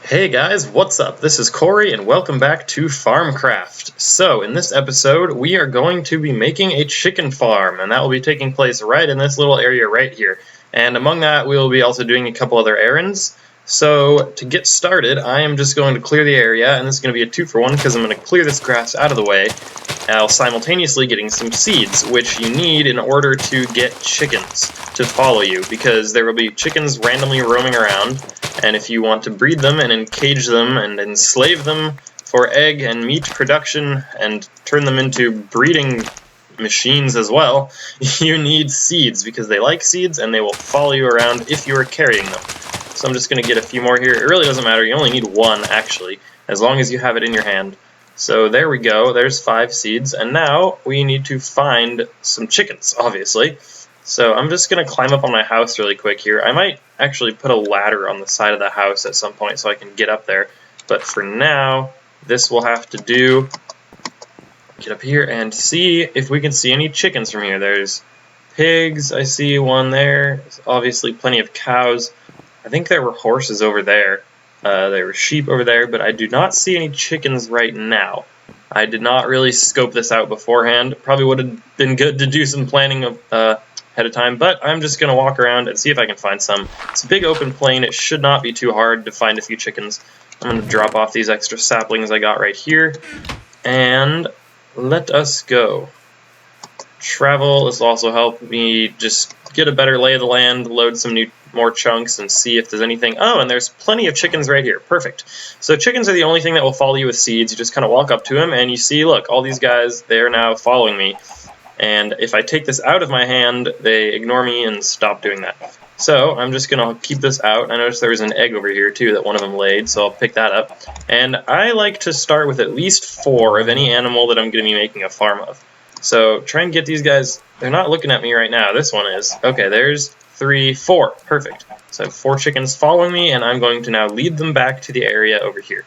Hey guys, what's up? This is Corey and welcome back to FarmCraft. So in this episode we are going to be making a chicken farm, and that will be taking place right in this little area right here. And among that we will be also doing a couple other errands. So to get started I am just going to clear the area, and this is going to be a 2-for-1 because I'm going to clear this grass out of the way while simultaneously getting some seeds, which you need in order to get chickens to follow you, because there will be chickens randomly roaming around. And if you want to breed them and encage them and enslave them for egg and meat production and turn them into breeding machines as well, you need seeds, because they like seeds and they will follow you around if you are carrying them. So I'm just going to get a few more here. It really doesn't matter, you only need one actually, as long as you have it in your hand. So there we go, there's 5 seeds, and now we need to find some chickens, obviously. So I'm just going to climb up on my house really quick here. I might actually put a ladder on the side of the house at some point so I can get up there. But for now, this will have to do. Get up here and see if we can see any chickens from here. There's pigs, I see one there. There's obviously plenty of cows. I think there were horses over there. There were sheep over there, but I do not see any chickens right now. I did not really scope this out beforehand. Probably would have been good to do some planning of, ahead of time, but I'm just going to walk around and see if I can find some. It's a big open plain. It should not be too hard to find a few chickens. I'm going to drop off these extra saplings I got right here, and let us go. Travel. This will also help me just get a better lay of the land, load some more chunks, and see if there's anything. Oh, and there's plenty of chickens right here. Perfect. So chickens are the only thing that will follow you with seeds. You just kind of walk up to them, and you see, look, all these guys, they're now following me. And if I take this out of my hand, they ignore me and stop doing that. So I'm just going to keep this out. I noticed there was an egg over here too that one of them laid, so I'll pick that up. And I like to start with at least 4 of any animal that I'm going to be making a farm of. So try and get these guys. They're not looking at me right now. This one is. Okay, there's 3, 4. Perfect. So I have 4 chickens following me, and I'm going to now lead them back to the area over here.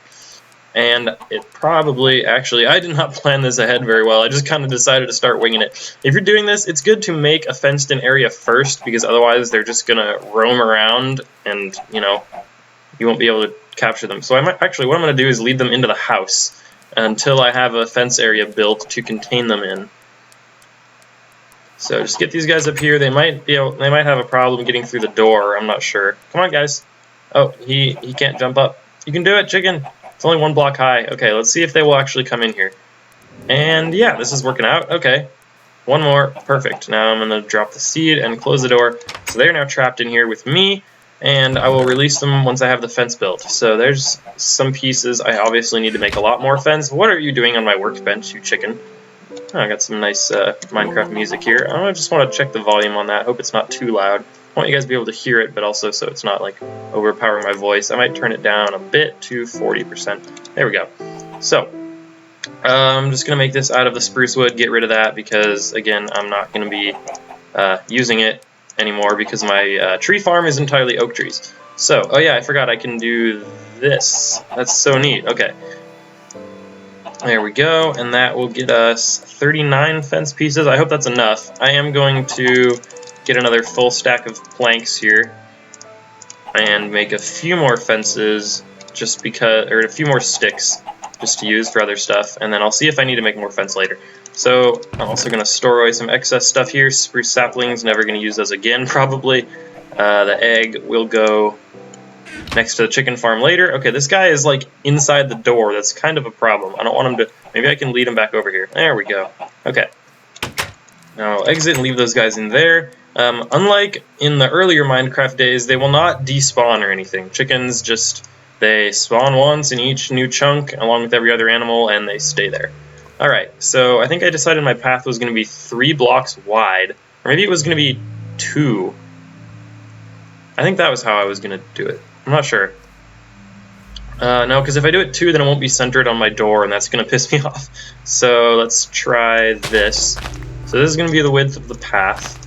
And it probably, actually, I did not plan this ahead very well. I just kind of decided to start winging it. If you're doing this, it's good to make a fenced-in area first, because otherwise they're just going to roam around and, you know, you won't be able to capture them. So actually, what I'm going to do is lead them into the house until I have a fence area built to contain them in. So just get these guys up here. They might have a problem getting through the door. I'm not sure. Come on, guys. Oh, he can't jump up. You can do it, chicken. It's only 1 block high. Okay, let's see if they will actually come in here. And yeah, this is working out. Okay, 1 more. Perfect. Now I'm going to drop the seed and close the door. So they're now trapped in here with me, and I will release them once I have the fence built. So there's some pieces. I obviously need to make a lot more fence. What are you doing on my workbench, you chicken? Oh, I got some nice Minecraft music here. I just want to check the volume on that. Hope it's not too loud. I want you guys to be able to hear it, but also so it's not like overpowering my voice. I might turn it down a bit to 40%. There we go. So I'm just going to make this out of the spruce wood, get rid of that, because again, I'm not going to be using it anymore because my tree farm is entirely oak trees. So, oh yeah, I forgot I can do this. That's so neat. Okay. There we go, and that will get us 39 fence pieces. I hope that's enough. I am going to get another full stack of planks here and make a few more fences just because, or a few more sticks just to use for other stuff, and then I'll see if I need to make more fence later. So I'm also going to store away some excess stuff here. Spruce saplings, never going to use those again probably. The egg will go next to the chicken farm later. Okay, this guy is like inside the door. That's kind of a problem. I don't want him to. Maybe I can lead him back over here. There we go. Okay. Now I'll exit and leave those guys in there. Unlike in the earlier Minecraft days, they will not despawn or anything. Chickens just, they spawn once in each new chunk along with every other animal, and they stay there. Alright, so I think I decided my path was going to be 3 blocks wide. Or maybe it was going to be 2. I think that was how I was going to do it. I'm not sure. No, because if I do it 2, then it won't be centered on my door, and that's going to piss me off. So let's try this. So this is going to be the width of the path.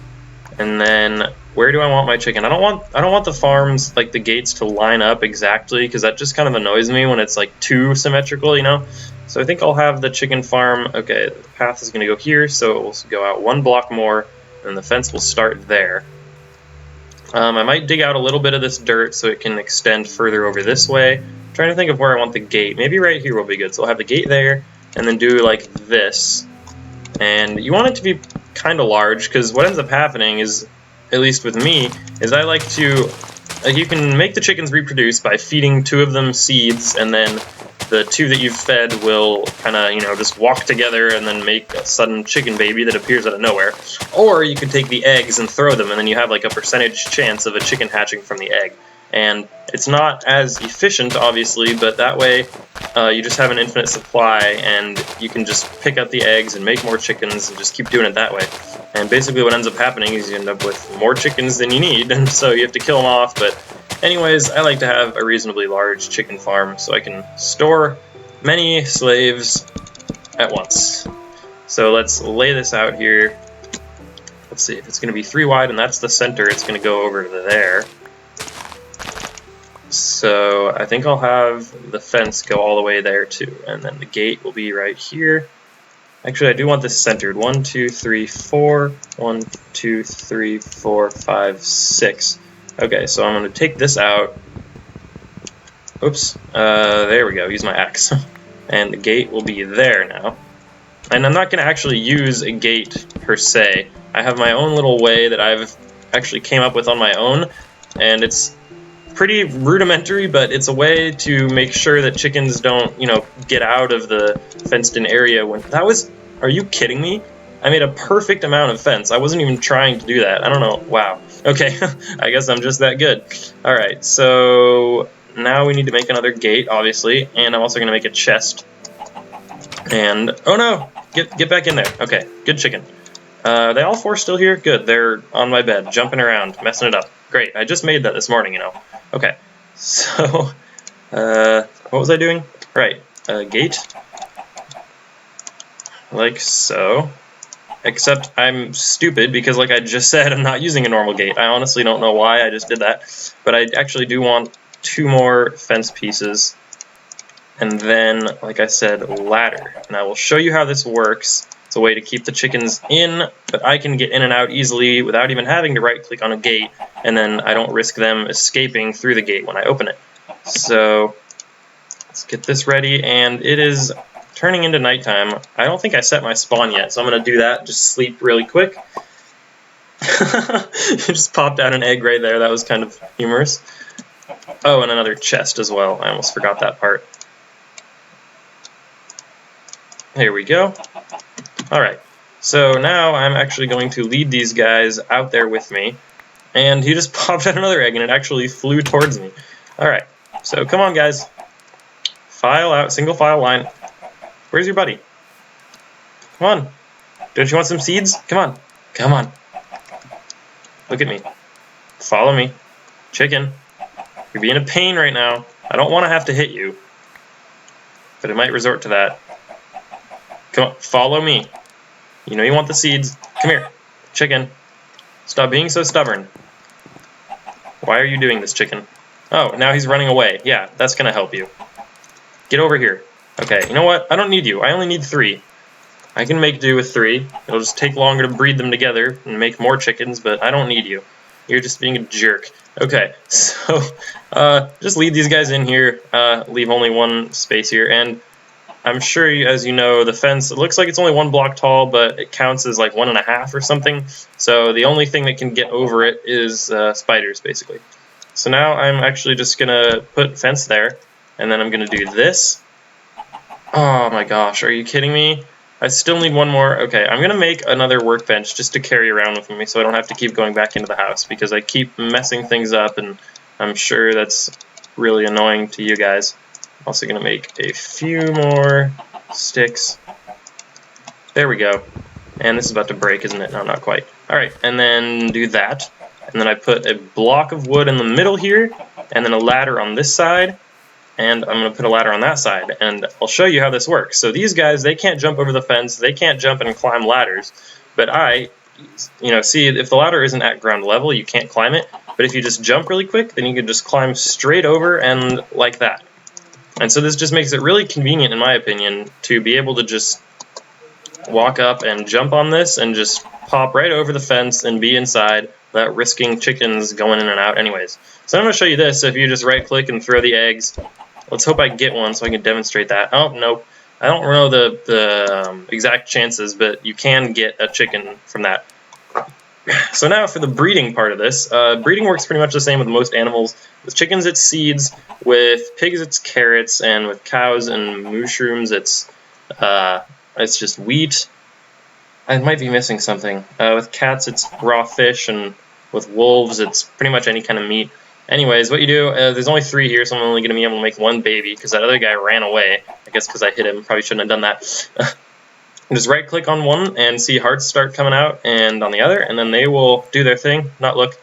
And then where do I want my chicken? I don't want the farms, like the gates, to line up exactly, because that just kind of annoys me when it's like too symmetrical, you know? So I think I'll have the chicken farm, okay, the path is going to go here, so it will go out 1 block more, and the fence will start there. I might dig out a little bit of this dirt so it can extend further over this way. I'm trying to think of where I want the gate. Maybe right here will be good. So I'll have the gate there, and then do like this. And you want it to be kind of large, because what ends up happening is, at least with me, is I like to, like, you can make the chickens reproduce by feeding 2 of them seeds, and then the 2 that you've fed will kind of, you know, just walk together and then make a sudden chicken baby that appears out of nowhere. Or you could take the eggs and throw them, and then you have like a percentage chance of a chicken hatching from the egg. And it's not as efficient, obviously, but that way you just have an infinite supply, and you can just pick up the eggs and make more chickens and just keep doing it that way. And basically what ends up happening is you end up with more chickens than you need, and so you have to kill them off. But anyways, I like to have a reasonably large chicken farm so I can store many slaves at once. So let's lay this out here. Let's see, if it's going to be 3 wide and that's the center, it's going to go over to there. So I think I'll have the fence go all the way there too, and then the gate will be right here. Actually, I do want this centered. 1, 2, 3, 4. 1, 2, 3, 4, 5, 6. Okay, so I'm going to take this out. Oops. There we go. Use my axe. And the gate will be there now. And I'm not going to actually use a gate per se. I have my own little way that I've actually came up with on my own, and it's pretty rudimentary, but it's a way to make sure that chickens don't, you know, get out of the fenced-in area. When that was, are you kidding me? I made a perfect amount of fence. I wasn't even trying to do that. I don't know. Wow. Okay, I guess I'm just that good. All right, so now we need to make another gate, obviously, and I'm also going to make a chest. And oh no, get back in there. Okay, good chicken. Are they all 4 still here? Good. They're on my bed, jumping around, messing it up. Great. I just made that this morning, you know. Okay, so, what was I doing? Right, gate, like so, except I'm stupid because, like I just said, I'm not using a normal gate. I honestly don't know why I just did that, but I actually do want 2 more fence pieces, and then, like I said, ladder. And I will show you how this works. It's a way to keep the chickens in, but I can get in and out easily without even having to right-click on a gate, and then I don't risk them escaping through the gate when I open it. So let's get this ready, and it is turning into nighttime. I don't think I set my spawn yet, so I'm going to do that, just sleep really quick. It just popped out an egg right there. That was kind of humorous. Oh, and another chest as well. I almost forgot that part. Here we go. Alright, so now I'm actually going to lead these guys out there with me, and he just popped out another egg, and it actually flew towards me. Alright, so come on guys, file out, single file line. Where's your buddy? Come on, don't you want some seeds? Come on, come on. Look at me, follow me. Chicken, you're being a pain right now. I don't want to have to hit you, but it might resort to that. Come on, follow me. You know you want the seeds. Come here, chicken. Stop being so stubborn. Why are you doing this, chicken? Oh, now he's running away. Yeah, that's gonna help you. Get over here. Okay, you know what? I don't need you. I only need 3. I can make do with 3. It'll just take longer to breed them together and make more chickens, but I don't need you. You're just being a jerk. Okay, so just lead these guys in here. Leave only 1 space here, and I'm sure, as you know, the fence, it looks like it's only 1 block tall, but it counts as like 1.5 or something. So the only thing that can get over it is spiders, basically. So now I'm actually just going to put fence there, and then I'm going to do this. Oh my gosh, are you kidding me? I still need 1 more. Okay, I'm going to make another workbench just to carry around with me so I don't have to keep going back into the house, because I keep messing things up, and I'm sure that's really annoying to you guys. Also going to make a few more sticks. There we go. And this is about to break, isn't it? No, not quite. Alright, and then do that. And then I put a block of wood in the middle here, and then a ladder on this side, and I'm going to put a ladder on that side. And I'll show you how this works. So these guys, they can't jump over the fence, they can't jump and climb ladders, but I you know, see, if the ladder isn't at ground level, you can't climb it, but if you just jump really quick, then you can just climb straight over and like that. And so this just makes it really convenient, in my opinion, to be able to just walk up and jump on this and just pop right over the fence and be inside without risking chickens going in and out anyways. So I'm going to show you this. If you just right click and throw the eggs, let's hope I get one so I can demonstrate that. Oh, nope. I don't know the exact chances, but you can get a chicken from that. So now for the breeding part of this. Breeding works pretty much the same with most animals. With chickens it's seeds, with pigs it's carrots, and with cows and mushrooms it's just wheat. I might be missing something. With cats it's raw fish, and with wolves it's pretty much any kind of meat. Anyways, what you do, there's only 3 here, so I'm only going to be able to make 1 baby, because that other guy ran away. I guess because I hit him. Probably shouldn't have done that. Just right click on one and see hearts start coming out, and on the other, and then they will do their thing. Not look.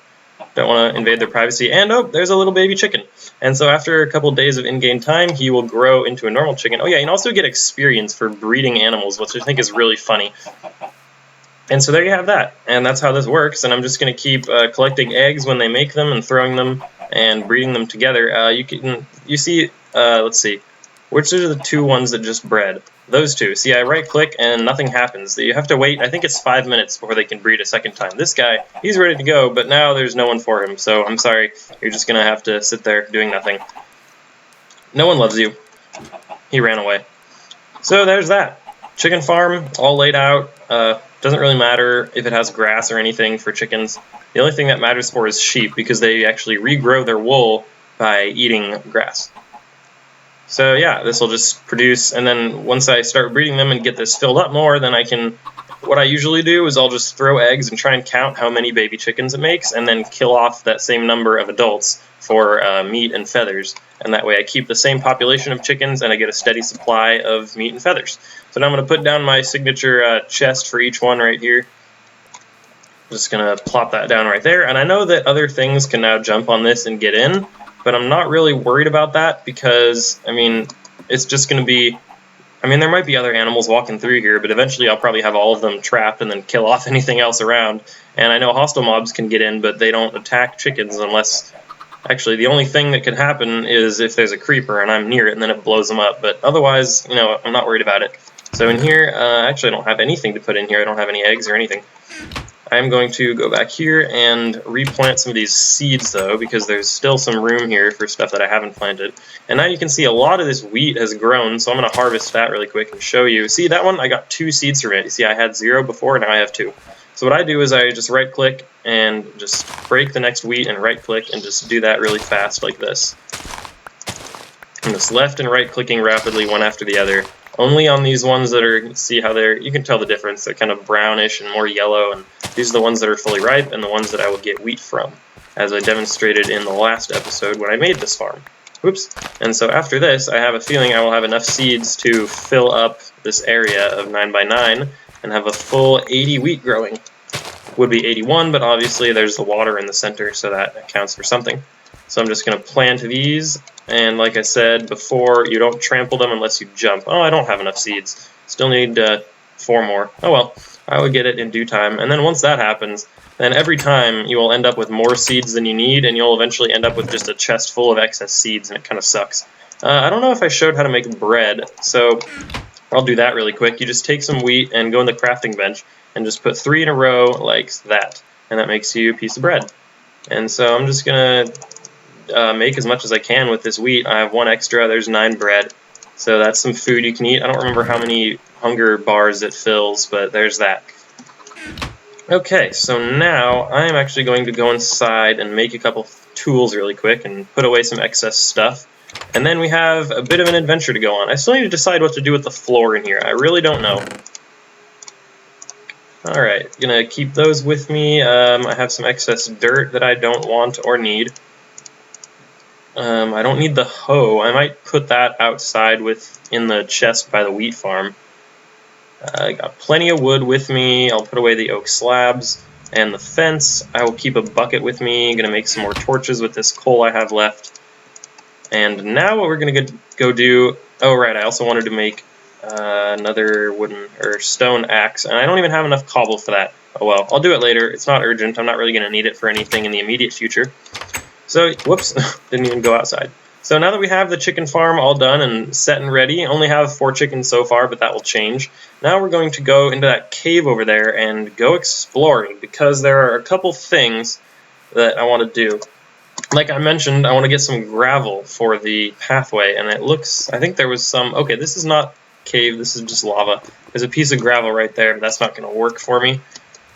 Don't want to invade their privacy. And oh, there's a little baby chicken. And so after a couple days of in-game time, he will grow into a normal chicken. Oh yeah, you can also get experience for breeding animals, which I think is really funny. And so there you have that, and that's how this works. And I'm just going to keep collecting eggs when they make them and throwing them and breeding them together. You see, let's see, which are the 2 ones that just bred? Those 2. See, I right click and nothing happens. You have to wait, I think it's 5 minutes before they can breed a second time. This guy, he's ready to go, but now there's no one for him, so I'm sorry, you're just going to have to sit there doing nothing. No one loves you. He ran away. So there's that. Chicken farm, all laid out. Doesn't really matter if it has grass or anything for chickens. The only thing that matters for is sheep, because they actually regrow their wool by eating grass. So yeah, this will just produce, and then once I start breeding them and get this filled up more, then I can, what I usually do is I'll just throw eggs and try and count how many baby chickens it makes, and then kill off that same number of adults for meat and feathers. And that way I keep the same population of chickens and I get a steady supply of meat and feathers. So now I'm going to put down my signature chest for each one right here. Just going to plop that down right there. And I know that other things can now jump on this and get in, but I'm not really worried about that because, I mean, it's just going to be, I mean, there might be other animals walking through here, but eventually I'll probably have all of them trapped and then kill off anything else around. And I know hostile mobs can get in, but they don't attack chickens unless, actually, the only thing that could happen is if there's a creeper and I'm near it and then it blows them up. But otherwise, you know, I'm not worried about it. So in here, actually I don't have anything to put in here. I don't have any eggs or anything. I'm going to go back here and replant some of these seeds though, because there's still some room here for stuff that I haven't planted. And now you can see a lot of this wheat has grown, so I'm going to harvest that really quick and show you. See that one? I got 2 seeds from it. You see I had 0 before, now I have 2. So what I do is I just right click and just break the next wheat and right click and just do that really fast like this. I'm just left and right clicking rapidly one after the other. Only on these ones that are, see how they're, you can tell the difference, they're kind of brownish and more yellow, and these are the ones that are fully ripe and the ones that I will get wheat from, as I demonstrated in the last episode when I made this farm. Oops. And so after this, I have a feeling I will have enough seeds to fill up this area of 9x9 and have a full 80 wheat growing. Would be 81, but obviously there's the water in the center, so that accounts for something. So I'm just going to plant these, and like I said before, you don't trample them unless you jump. Oh, I don't have enough seeds. Still need 4 more. Oh well, I will get it in due time. And then once that happens, then every time you will end up with more seeds than you need, and you'll eventually end up with just a chest full of excess seeds, and it kind of sucks. I don't know if I showed how to make bread, so I'll do that really quick. You just take some wheat and go in the crafting bench and just put 3 in a row like that, and that makes you a piece of bread. And so I'm just going to make as much as I can with this wheat. I have 1 extra, there's 9 bread, so that's some food you can eat. I don't remember how many hunger bars it fills, but there's that. Okay, so now I'm actually going to go inside and make a couple tools really quick and put away some excess stuff. And then we have a bit of an adventure to go on. I still need to decide what to do with the floor in here. I really don't know. Alright, gonna keep those with me. I have some excess dirt that I don't want or need. I don't need the hoe. I might put that outside in the chest by the wheat farm. I got plenty of wood with me. I'll put away the oak slabs and the fence. I will keep a bucket with me. I'm going to make some more torches with this coal I have left. And now what we're going to go do... Oh, right, I also wanted to make another wooden or stone axe, and I don't even have enough cobble for that. Oh well, I'll do it later. It's not urgent. I'm not really going to need it for anything in the immediate future. So, whoops, didn't even go outside. So now that we have the chicken farm all done and set and ready, only have 4 chickens so far, but that will change. Now we're going to go into that cave over there and go exploring, because there are a couple things that I want to do. Like I mentioned, I want to get some gravel for the pathway, and it looks, I think there was some, okay, this is not cave, this is just lava. There's a piece of gravel right there, but that's not going to work for me.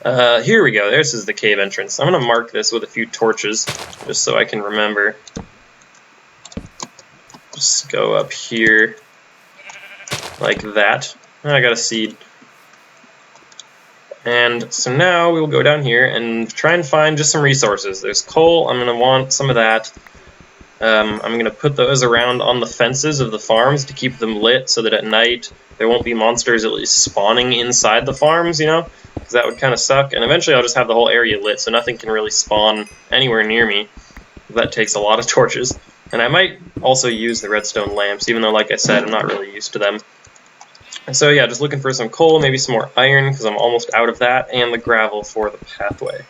Here we go, this is the cave entrance. I'm going to mark this with a few torches, just so I can remember. Just go up here, like that. I got a seed. And so now we will go down here and try and find just some resources. There's coal, I'm going to want some of that. I'm going to put those around on the fences of the farms to keep them lit so that at night there won't be monsters at least spawning inside the farms, you know? Because that would kind of suck. And eventually I'll just have the whole area lit so nothing can really spawn anywhere near me. That takes a lot of torches. And I might also use the redstone lamps, even though, like I said, I'm not really used to them. So yeah, just looking for some coal, maybe some more iron, because I'm almost out of that, and the gravel for the pathway.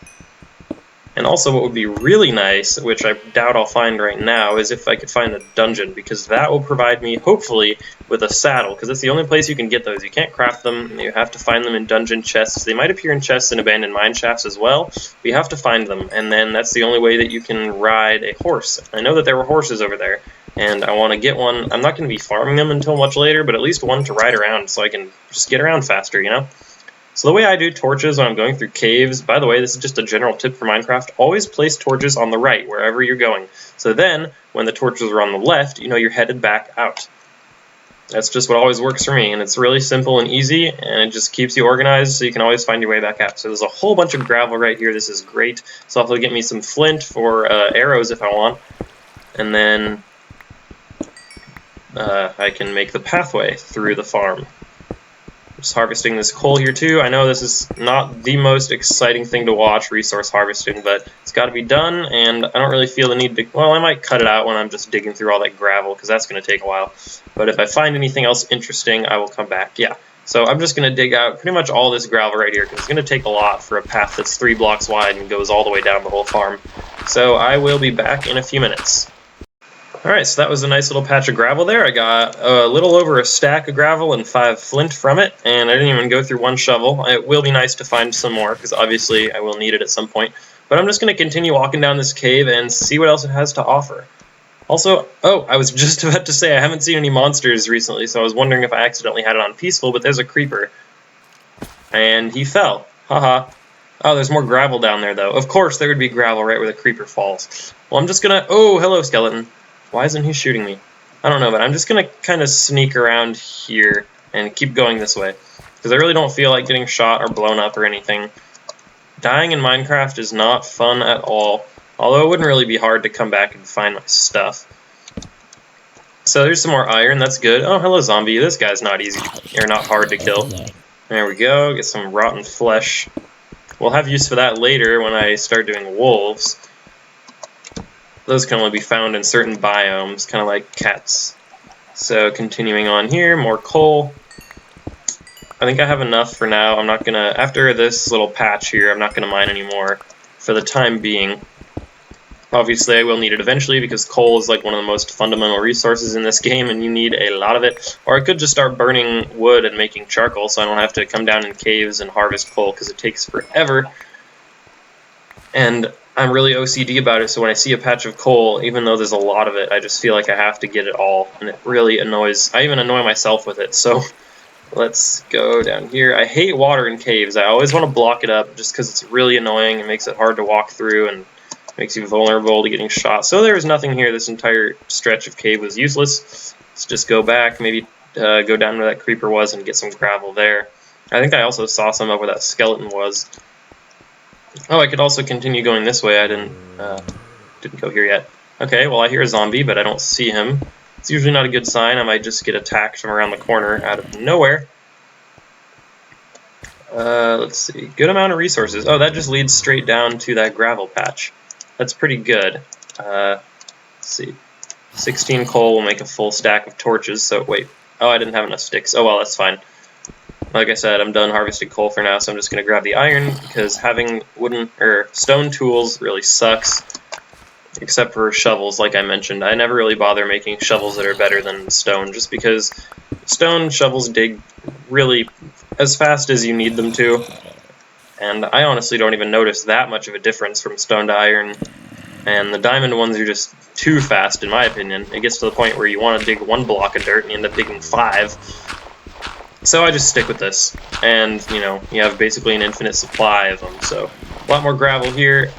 And also what would be really nice, which I doubt I'll find right now, is if I could find a dungeon, because that will provide me, hopefully, with a saddle, because it's the only place you can get those. You can't craft them, you have to find them in dungeon chests. They might appear in chests in abandoned mine shafts as well, but you have to find them, and then that's the only way that you can ride a horse. I know that there were horses over there, and I want to get one. I'm not going to be farming them until much later, but at least one to ride around so I can just get around faster, you know? So the way I do torches when I'm going through caves, by the way, this is just a general tip for Minecraft, always place torches on the right, wherever you're going. So then, when the torches are on the left, you know you're headed back out. That's just what always works for me, and it's really simple and easy, and it just keeps you organized so you can always find your way back out. So there's a whole bunch of gravel right here, this is great. So I'll have to get me some flint for arrows if I want, and then I can make the pathway through the farm. Just harvesting this coal here too. I know this is not the most exciting thing to watch, resource harvesting, but it's got to be done, and I don't really feel the need to, well, I might cut it out when I'm just digging through all that gravel, because that's going to take a while. But if I find anything else interesting, I will come back. Yeah, so I'm just going to dig out pretty much all this gravel right here, because it's going to take a lot for a path that's 3 blocks wide and goes all the way down the whole farm. So I will be back in a few minutes. Alright, so that was a nice little patch of gravel there. I got a little over a stack of gravel and 5 flint from it, and I didn't even go through one shovel. It will be nice to find some more, because obviously I will need it at some point. But I'm just going to continue walking down this cave and see what else it has to offer. Also, oh, I was just about to say I haven't seen any monsters recently, so I was wondering if I accidentally had it on peaceful, but there's a creeper. And he fell. Haha. Oh, there's more gravel down there, though. Of course there would be gravel right where the creeper falls. Well, I'm just going to... Oh, hello, skeleton. Why isn't he shooting me? I don't know, but I'm just going to kind of sneak around here and keep going this way. Because I really don't feel like getting shot or blown up or anything. Dying in Minecraft is not fun at all. Although it wouldn't really be hard to come back and find my stuff. So there's some more iron, that's good. Oh, hello zombie, this guy's not easy, or not hard to kill. There we go, get some rotten flesh. We'll have use for that later when I start doing wolves. Those can only be found in certain biomes, kind of like cats. So continuing on here, more coal. I think I have enough for now. I'm not gonna, after this little patch here, I'm not gonna mine anymore for the time being. Obviously I will need it eventually because coal is like one of the most fundamental resources in this game and you need a lot of it. Or I could just start burning wood and making charcoal so I don't have to come down in caves and harvest coal because it takes forever. And I'm really OCD about it, so when I see a patch of coal, even though there's a lot of it, I just feel like I have to get it all, and it really annoys, I even annoy myself with it, so let's go down here. I hate water in caves. I always want to block it up just because it's really annoying, it makes it hard to walk through, and makes you vulnerable to getting shot. So there was nothing here, this entire stretch of cave was useless. Let's just go back, maybe go down where that creeper was and get some gravel there. I think I also saw some of where that skeleton was. Oh, I could also continue going this way. I didn't go here yet. Okay, well I hear a zombie, but I don't see him. It's usually not a good sign. I might just get attacked from around the corner out of nowhere. Let's see. Good amount of resources. Oh, that just leads straight down to that gravel patch. That's pretty good. Let's see. 16 coal will make a full stack of torches, so wait. Oh, I didn't have enough sticks. Oh well, that's fine. Like I said, I'm done harvesting coal for now, so I'm just going to grab the iron, because having wooden or stone tools really sucks, except for shovels, like I mentioned. I never really bother making shovels that are better than stone, just because stone shovels dig really as fast as you need them to, and I honestly don't even notice that much of a difference from stone to iron, and the diamond ones are just too fast, in my opinion. It gets to the point where you want to dig 1 block of dirt and you end up digging 5. So I just stick with this, and you know, you have basically an infinite supply of them. So a lot more gravel here.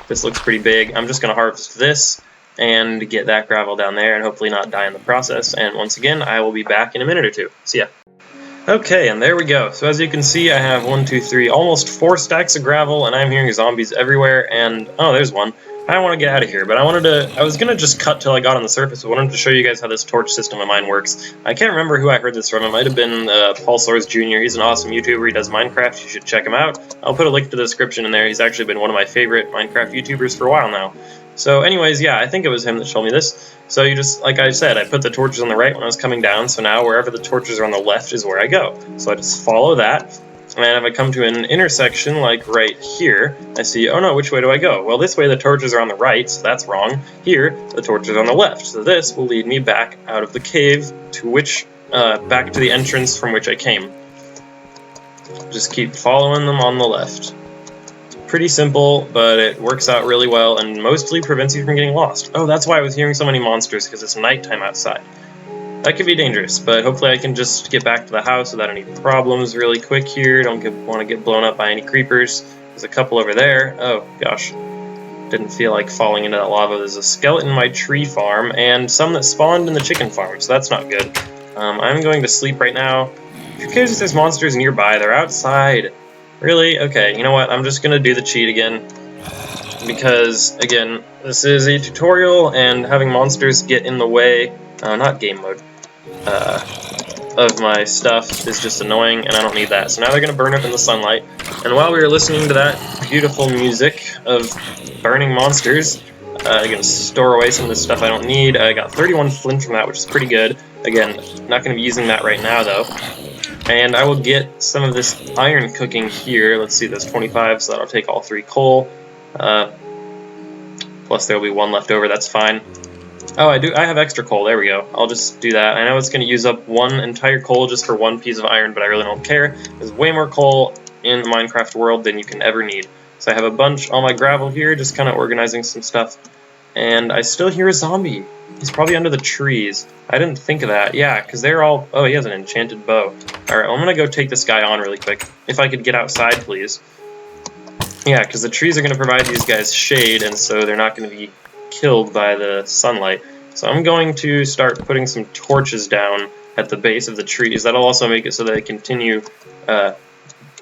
This looks pretty big. I'm just going to harvest this and get that gravel down there and hopefully not die in the process. And once again, I will be back in a minute or two. See ya. Okay, and there we go. So as you can see, I have 1, 2, 3, almost 4 stacks of gravel, and I'm hearing zombies everywhere, and oh, there's one. I don't want to get out of here, but I was going to just cut till I got on the surface. I wanted to show you guys how this torch system of mine works. I can't remember who I heard this from. It might have been Paul Soares Jr. He's an awesome YouTuber. He does Minecraft. You should check him out. I'll put a link to the description in there. He's actually been one of my favorite Minecraft YouTubers for a while now. So anyways, yeah, I think it was him that showed me this. So you just, like I said, I put the torches on the right when I was coming down, so now wherever the torches are on the left is where I go. So I just follow that. And if I come to an intersection, like right here, I see, oh no, which way do I go? Well, this way the torches are on the right, so that's wrong. Here, the torches are on the left, so this will lead me back out of the cave to back to the entrance from which I came. Just keep following them on the left. Pretty simple, but it works out really well and mostly prevents you from getting lost. Oh, that's why I was hearing so many monsters, because it's nighttime outside. That could be dangerous, but hopefully I can just get back to the house without any problems really quick here. Don't want to get blown up by any creepers. There's a couple over there. Oh, gosh. Didn't feel like falling into that lava. There's a skeleton in my tree farm, and some that spawned in the chicken farm, so that's not good. I'm going to sleep right now. Who cares if there's monsters nearby? They're outside. Really? Okay, you know what? I'm just going to do the cheat again. Because, again, this is a tutorial, and having monsters get in the way, not game mode, of my stuff is just annoying, and I don't need that. So now they're going to burn up in the sunlight, and while we were listening to that beautiful music of burning monsters, I'm going to store away some of this stuff I don't need. I got 31 flint from that, which is pretty good. Again, not going to be using that right now, though. And I will get some of this iron cooking here. Let's see, there's 25, so that'll take all 3 coal. Plus there will be 1 left over, that's fine. Oh, I have extra coal, there we go. I'll just do that. I know it's going to use up 1 entire coal just for 1 piece of iron, but I really don't care. There's way more coal in the Minecraft world than you can ever need. So I have a bunch, all my gravel here, just kind of organizing some stuff. And I still hear a zombie. He's probably under the trees. I didn't think of that. Yeah, because they're all... Oh, he has an enchanted bow. Alright, I'm going to go take this guy on really quick. If I could get outside, please. Yeah, because the trees are going to provide these guys shade, and so they're not going to be killed by the sunlight. So I'm going to start putting some torches down at the base of the trees. That'll also make it so that they continue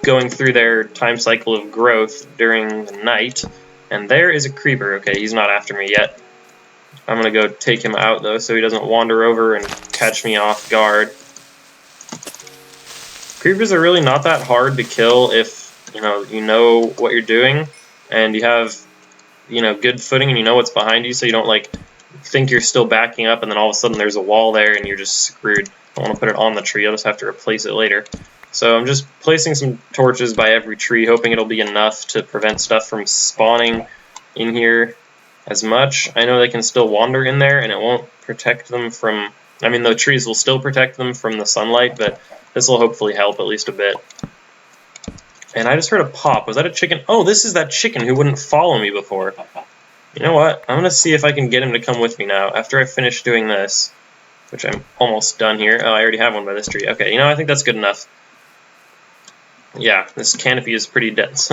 going through their time cycle of growth during the night. And there is a creeper. Okay, he's not after me yet. I'm going to go take him out, though, so he doesn't wander over and catch me off guard. Creepers are really not that hard to kill if, you know what you're doing, and you have, good footing, and you know what's behind you, so you don't, think you're still backing up, and then all of a sudden there's a wall there, and you're just screwed. I don't want to put it on the tree. I'll just have to replace it later. So I'm just placing some torches by every tree, hoping it'll be enough to prevent stuff from spawning in here as much. I know they can still wander in there, and it won't protect them from... I mean, the trees will still protect them from the sunlight, but this will hopefully help at least a bit. And I just heard a pop. Was that a chicken? Oh, this is that chicken who wouldn't follow me before. You know what? I'm going to see if I can get him to come with me now, after I finish doing this, which I'm almost done here. Oh, I already have one by this tree. Okay, I think that's good enough. Yeah, this canopy is pretty dense.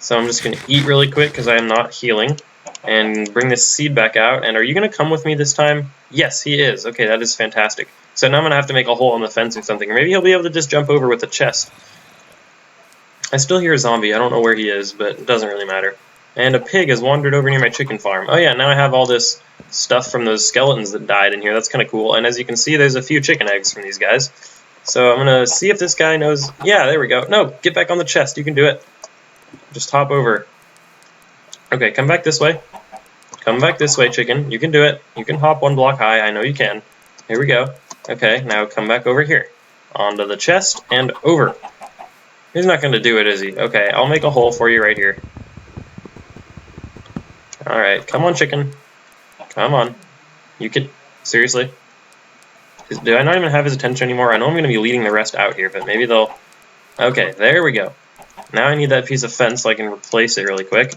So I'm just going to eat really quick because I am not healing, and bring this seed back out. And are you going to come with me this time? Yes, he is. Okay, that is fantastic. So now I'm going to have to make a hole in the fence or something. Or maybe he'll be able to just jump over with the chest. I still hear a zombie. I don't know where he is, but it doesn't really matter. And a pig has wandered over near my chicken farm. Oh yeah, now I have all this stuff from those skeletons that died in here. That's kind of cool. And as you can see, there's a few chicken eggs from these guys. So I'm going to see if this guy knows... Yeah, there we go. No, get back on the chest. You can do it. Just hop over. Okay, come back this way. Come back this way, chicken. You can do it. You can hop 1 block high. I know you can. Here we go. Okay, now come back over here. Onto the chest and over. He's not going to do it, is he? Okay, I'll make a hole for you right here. Alright, come on, chicken. Come on. You could... Seriously? Do I not even have his attention anymore? I know I'm going to be leading the rest out here, but maybe they'll... Okay, there we go. Now I need that piece of fence so I can replace it really quick.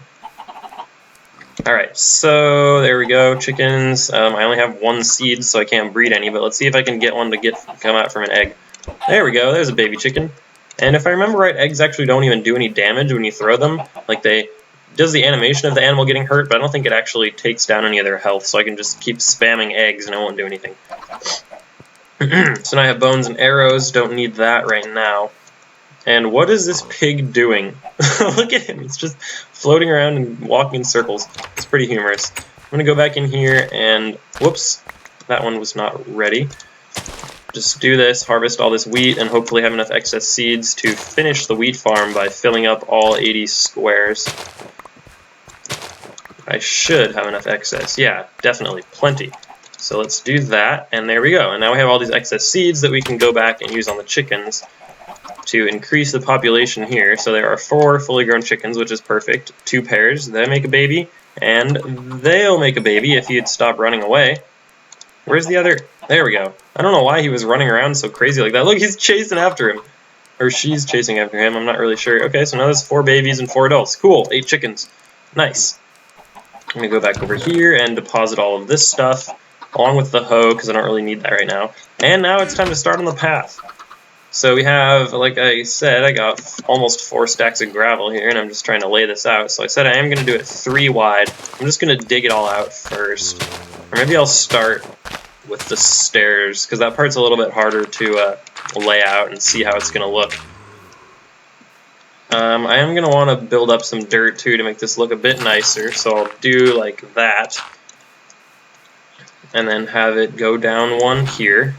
Alright, so there we go, chickens. I only have one seed, so I can't breed any, but let's see if I can get one to come out from an egg. There we go, there's a baby chicken. And if I remember right, eggs actually don't even do any damage when you throw them. Like, they does the animation of the animal getting hurt, but I don't think it actually takes down any of their health, so I can just keep spamming eggs and it won't do anything. So now I have bones and arrows, don't need that right now. And what is this pig doing? Look at him, he's just floating around and walking in circles. It's pretty humorous. I'm going to go back in here and, whoops, that one was not ready. Just do this, harvest all this wheat, and hopefully have enough excess seeds to finish the wheat farm by filling up all 80 squares. I should have enough excess. Yeah, definitely, plenty. So let's do that, and there we go. And now we have all these excess seeds that we can go back and use on the chickens to increase the population here. So there are 4 fully grown chickens, which is perfect. 2 pairs, they make a baby, and they'll make a baby if you'd stop running away. Where's the other? There we go. I don't know why he was running around so crazy like that. Look, he's chasing after him. Or she's chasing after him, I'm not really sure. Okay, so now there's 4 babies and 4 adults. Cool, 8 chickens. Nice. I'm going to go back over here and deposit all of this stuff, along with the hoe, because I don't really need that right now. And now it's time to start on the path. So we have, like I said, I got almost 4 stacks of gravel here, and I'm just trying to lay this out. So I said I am going to do it 3 wide. I'm just going to dig it all out first. Or maybe I'll start with the stairs, because that part's a little bit harder to lay out and see how it's going to look. I am going to want to build up some dirt, too, to make this look a bit nicer. So I'll do like that. And then have it go down one here.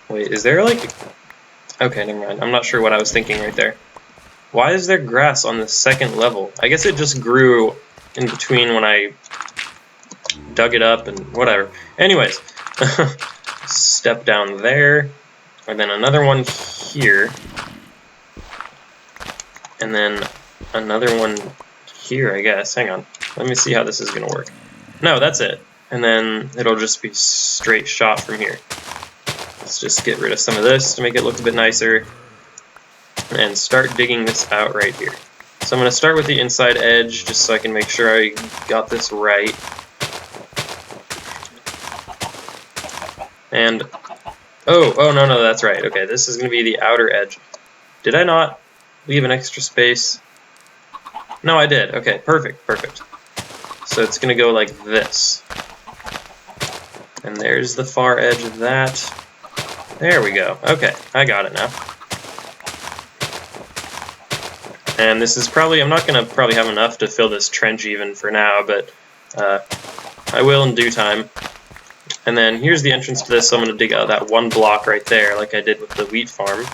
Wait, is there like... Okay, never mind. I'm not sure what I was thinking right there. Why is there grass on the second level? I guess it just grew in between when I dug it up and whatever. Anyways, step down there, and then another one here, and then another one here, I guess. Hang on. Let me see how this is going to work. No, that's it. And then it'll just be straight shot from here. Let's just get rid of some of this to make it look a bit nicer, and start digging this out right here. So I'm going to start with the inside edge, just so I can make sure I got this right. And, oh, no, that's right. Okay, this is going to be the outer edge. Did I not leave an extra space? No, I did. Okay, perfect. So it's going to go like this. And there's the far edge of that. There we go. Okay, I got it now. And this is probably, I'm not going to probably have enough to fill this trench even for now, but I will in due time. And then here's the entrance to this, so I'm going to dig out that 1 block right there, like I did with the wheat farm.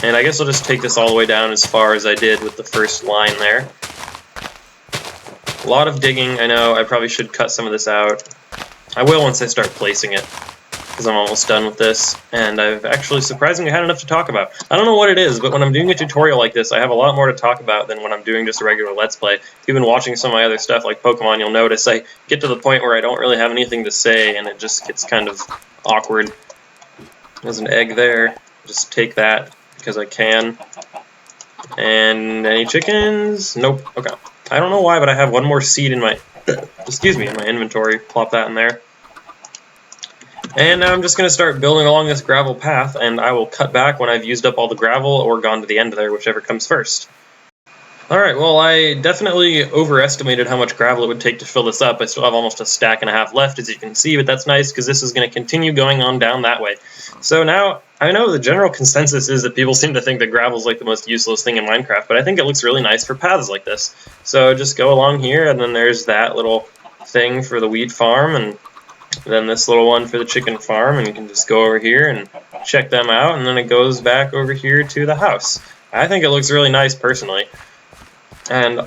And I guess I'll just take this all the way down as far as I did with the first line there. A lot of digging, I know, I probably should cut some of this out. I will once I start placing it, because I'm almost done with this, and I've actually surprisingly had enough to talk about. I don't know what it is, but when I'm doing a tutorial like this, I have a lot more to talk about than when I'm doing just a regular Let's Play. If you've been watching some of my other stuff like Pokemon, you'll notice I get to the point where I don't really have anything to say, and it just gets kind of awkward. There's an egg there. Just take that, because I can. And any chickens? Nope. Okay. I don't know why, but I have 1 more seed in my... excuse me, in my inventory. Plop that in there. And now I'm just going to start building along this gravel path, and I will cut back when I've used up all the gravel or gone to the end there, whichever comes first. Alright, well, I definitely overestimated how much gravel it would take to fill this up. I still have almost a stack and a half left, as you can see, but that's nice because this is going to continue going on down that way. So now, I know the general consensus is that people seem to think that gravel is like the most useless thing in Minecraft, but I think it looks really nice for paths like this. So just go along here, and then there's that little thing for the wheat farm, and then this little one for the chicken farm, and you can just go over here and check them out, and then it goes back over here to the house. I think it looks really nice, personally. And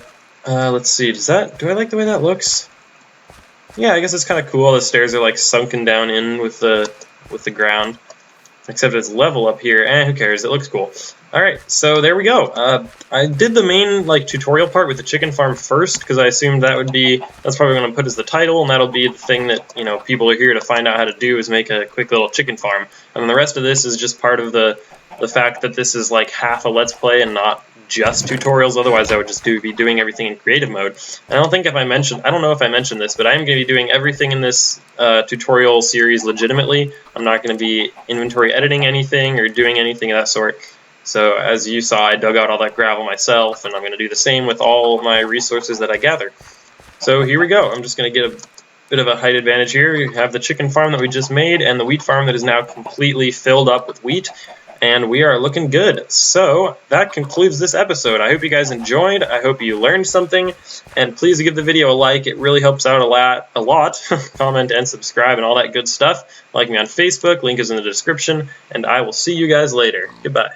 Let's see, do I like the way that looks? Yeah, I guess it's kind of cool. The stairs are like sunken down in with the ground. Except it's level up here. Who cares? It looks cool. Alright, so there we go. I did the main like tutorial part with the chicken farm first because I assumed that's probably going to put as the title, and that'll be the thing that, you know, people are here to find out how to do, is make a quick little chicken farm. And then the rest of this is just part of the fact that this is like half a Let's Play and not just tutorials. Otherwise I would just be doing everything in creative mode. I don't know if I mentioned this, but I am going to be doing everything in this tutorial series legitimately. I'm not going to be inventory editing anything or doing anything of that sort. So as you saw, I dug out all that gravel myself, and I'm going to do the same with all of my resources that I gather. So here we go. I'm just going to get a bit of a height advantage here. We have the chicken farm that we just made and the wheat farm that is now completely filled up with wheat. And we are looking good. So that concludes this episode. I hope you guys enjoyed. I hope you learned something. And please give the video a like. It really helps out a lot. Comment and subscribe and all that good stuff. Like me on Facebook. Link is in the description. And I will see you guys later. Goodbye.